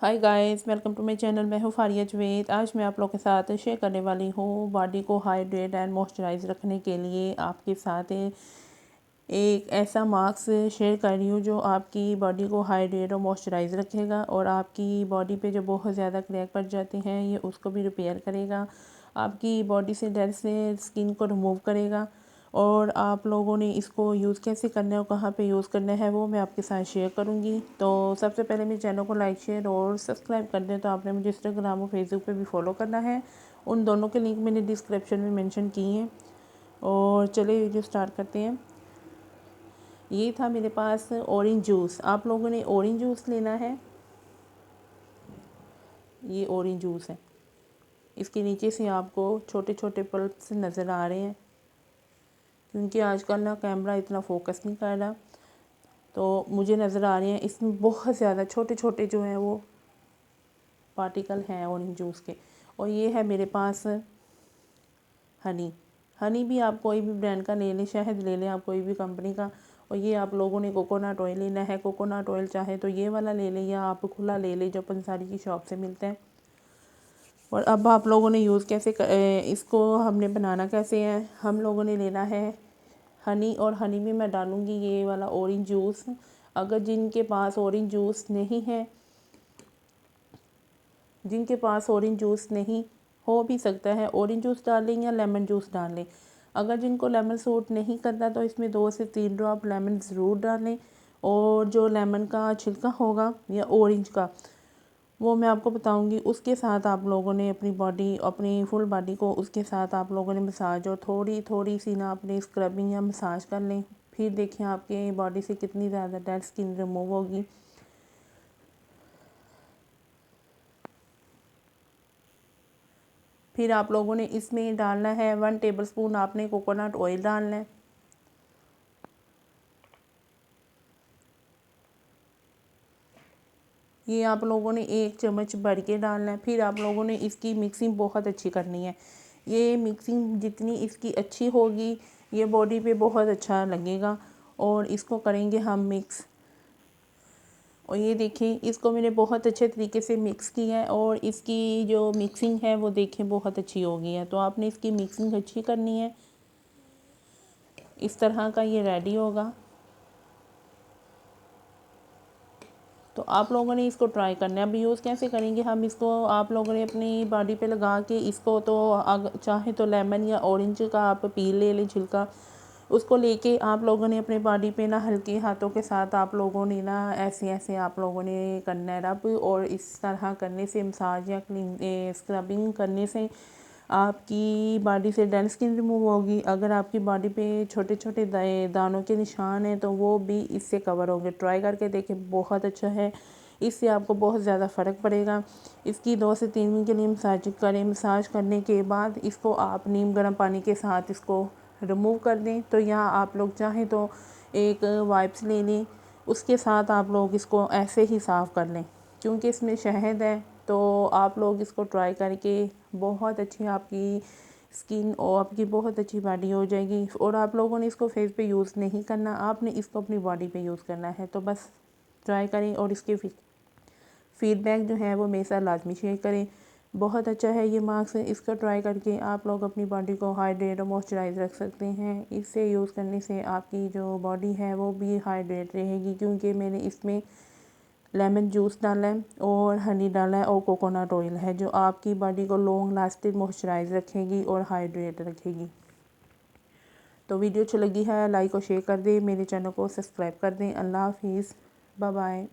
Hi guys, welcome to my channel. मैं हूँ फारिया जवेद। आज मैं आप लोगों के साथ शेयर करने वाली हूँ बॉडी को हाइड्रेट एंड मॉइस्चराइज रखने के लिए आपके साथ एक ऐसा मास्क शेयर कर रही हूँ जो आपकी बॉडी को हाइड्रेट और मॉइस्चराइज रखेगा और आपकी बॉडी पे जो बहुत ज़्यादा क्रैक पड़ जाते हैं ये उसको भी रिपेयर करेगा, आपकी बॉडी से डेड से स्किन को रिमूव करेगा। और आप लोगों ने इसको यूज़ कैसे करना है और कहाँ पे यूज़ करना है वो मैं आपके साथ शेयर करूँगी। तो सबसे पहले मेरे चैनल को लाइक शेयर और सब्सक्राइब कर दें। तो आपने मुझे इंस्टाग्राम और फेसबुक पे भी फॉलो करना है, उन दोनों के लिंक मैंने डिस्क्रिप्शन में मेंशन किए हैं। और चलिए वीडियो स्टार्ट करते हैं। ये था मेरे पास ऑरेंज जूस। आप लोगों ने ऑरेंज जूस लेना है। ये ऑरेंज जूस है, इसके नीचे से आपको छोटे छोटे पल्प्स नज़र आ रहे हैं क्योंकि आजकल ना कैमरा इतना फोकस नहीं कर रहा, तो मुझे नज़र आ रहे हैं। इसमें बहुत ज़्यादा छोटे छोटे जो हैं वो पार्टिकल हैं ऑरेंज जूस के। और ये है मेरे पास हनी। हनी भी आप कोई भी ब्रांड का ले लें, शहद ले लें आप कोई भी कंपनी का। और ये आप लोगों ने कोकोनट ऑयल लेना है। कोकोनट ऑयल चाहे तो ये वाला ले लें या आप खुला ले लें जो पंसारी की शॉप से मिलता है। और अब आप लोगों ने यूज़ कैसे इसको हमने बनाना कैसे है, हम लोगों ने लेना है हनी। और हनी में मैं डालूँगी ये वाला ऑरेंज जूस। अगर जिनके पास ऑरेंज जूस नहीं है, जिनके पास ऑरेंज जूस नहीं हो भी सकता है, ऑरेंज जूस डाल लें या लेमन जूस डाल लें। अगर जिनको लेमन सूट नहीं करता तो इसमें 2 से 3 ड्रॉप लेमन ज़रूर डालें। और जो लेमन का छिलका होगा या ऑरेंज का वो मैं आपको बताऊंगी, उसके साथ आप लोगों ने अपनी बॉडी, अपनी फुल बॉडी को उसके साथ आप लोगों ने मसाज और थोड़ी थोड़ी सी ना अपनी स्क्रबिंग या मसाज कर लें। फिर देखें आपके बॉडी से कितनी ज़्यादा डेड स्किन रिमूव होगी। फिर आप लोगों ने इसमें डालना है 1 टेबलस्पून आपने कोकोनट ऑयल डालना है। ये आप लोगों ने 1 चम्मच भर के डालना है। फिर आप लोगों ने इसकी मिक्सिंग बहुत अच्छी करनी है। ये मिक्सिंग जितनी इसकी अच्छी होगी ये बॉडी पे बहुत अच्छा लगेगा। और इसको करेंगे हम मिक्स। और ये देखें, इसको मैंने बहुत अच्छे तरीके से मिक्स किया है और इसकी जो मिक्सिंग है वो देखें बहुत अच्छी हो गई है। तो आपने इसकी मिक्सिंग अच्छी करनी है। इस तरह का ये रेडी होगा। तो आप लोगों ने इसको ट्राई करना है। अब यूज़ कैसे करेंगे हम इसको, आप लोगों ने अपनी बॉडी पे लगा के इसको तो चाहे तो लेमन या ऑरेंज का आप पील ले लें छिलका, उसको लेके आप लोगों ने अपने बॉडी पे ना हल्के हाथों के साथ आप लोगों ने ना ऐसे ऐसे आप लोगों ने करना है रब। और इस तरह करने से मसाज या स्क्रबिंग करने से आपकी बॉडी से डेड स्किन रिमूव होगी। अगर आपकी बॉडी पे छोटे छोटे दानों के निशान हैं तो वो भी इससे कवर होंगे। ट्राई करके देखें, बहुत अच्छा है। इससे आपको बहुत ज़्यादा फ़र्क पड़ेगा। इसकी 2 से 3 दिन के लिए मसाज करें। मसाज करने के बाद इसको आप नीम गर्म पानी के साथ इसको रिमूव कर दें। तो यहाँ आप लोग चाहें तो एक वाइप्स ले लें, उसके साथ आप लोग इसको ऐसे ही साफ़ कर लें क्योंकि इसमें शहद है। तो आप लोग इसको ट्राई करके बहुत अच्छी आपकी स्किन और आपकी बहुत अच्छी बॉडी हो जाएगी। और आप लोगों ने इसको फेस पे यूज़ नहीं करना, आपने इसको अपनी बॉडी पे यूज़ करना है। तो बस ट्राई करें और इसके फीडबैक जो है वो मेरे साथ लाजमी शेयर करें। बहुत अच्छा है ये मास्क, इसको ट्राई करके आप लोग अपनी बॉडी को हाइड्रेट और मॉइस्चराइज रख सकते हैं। इसे यूज़ करने से आपकी जो बॉडी है वो भी हाइड्रेट रहेगी क्योंकि मैंने इसमें लेमन जूस डाला है और हनी डाला है और कोकोनट ऑयल है जो आपकी बॉडी को लॉन्ग लास्टिंग मॉइस्चराइज रखेगी और हाइड्रेट रखेगी। तो वीडियो अच्छी लगी है लाइक और शेयर कर दें, मेरे चैनल को सब्सक्राइब कर दें। अल्लाह हाफिज़, बाय बाय।